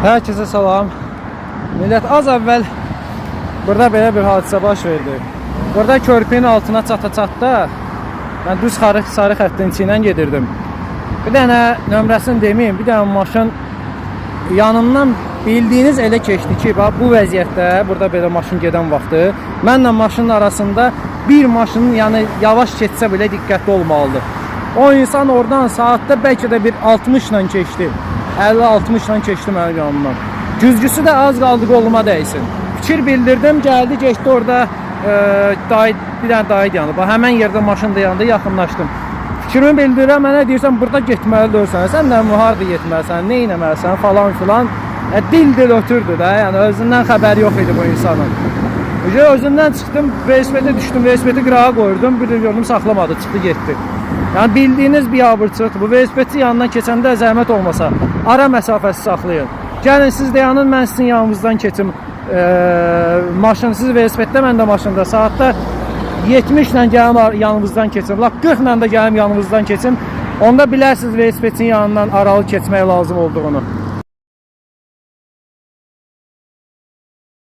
Herkese salam. Millət, az əvvəl burada belə bir hadisə baş verdi. Burada körpünün altına çata-çatda mən düz sarı xəttin içindən gedirdim. Bir dənə nömrəsini deməyim, bir dənə maşın yanımdan bildiyiniz elə keçdi ki, bu vəziyyətdə burada belə maşın gedən vaxtı mənlə maşının arasında bir maşının yəni yavaş keçsə belə diqqətli olmalıdır. O insan oradan saatdə bəlkə də bir 60 ilə keçdi. 50-60 ilə keçdi mənim yanımdan. Güzgüsü də az qaldı qoluma dəysin. Fikir bildirdim, gəldi, geçdi orada bir dənə dayı yandı. Həmən yerdə maşın dayandı, yaxınlaşdım. Fikrimi bildirirəm, mənə deyirsən, burada getməlidirsən, sən nə harada getməlisən, nə eləməlisən falan filan. Dil ötürdü də, yəni özündən xəbəri yox idi bu insanın. Özündən çıxdım, velosipede düşdüm, velosipedi qırağa qoyurdum, bir də gördüm saxlamadı, çıxdı getdi. Yəni bildiyiniz bir abırçılıqdır. Bu velosipedi yanından keçəndə zəhmət olmasa ara məsafəsi saxlayın. Gəlin siz dayanın, mən sizin yanınızdan keçim. Maşın, siz velosipeddə, mən də maşında saatda 70 ilə gəlim yanınızdan keçim. 40 ilə də gəlim yanınızdan keçim. Onda bilərsiniz velosipedin yanından aralı keçmək lazım olduğunu.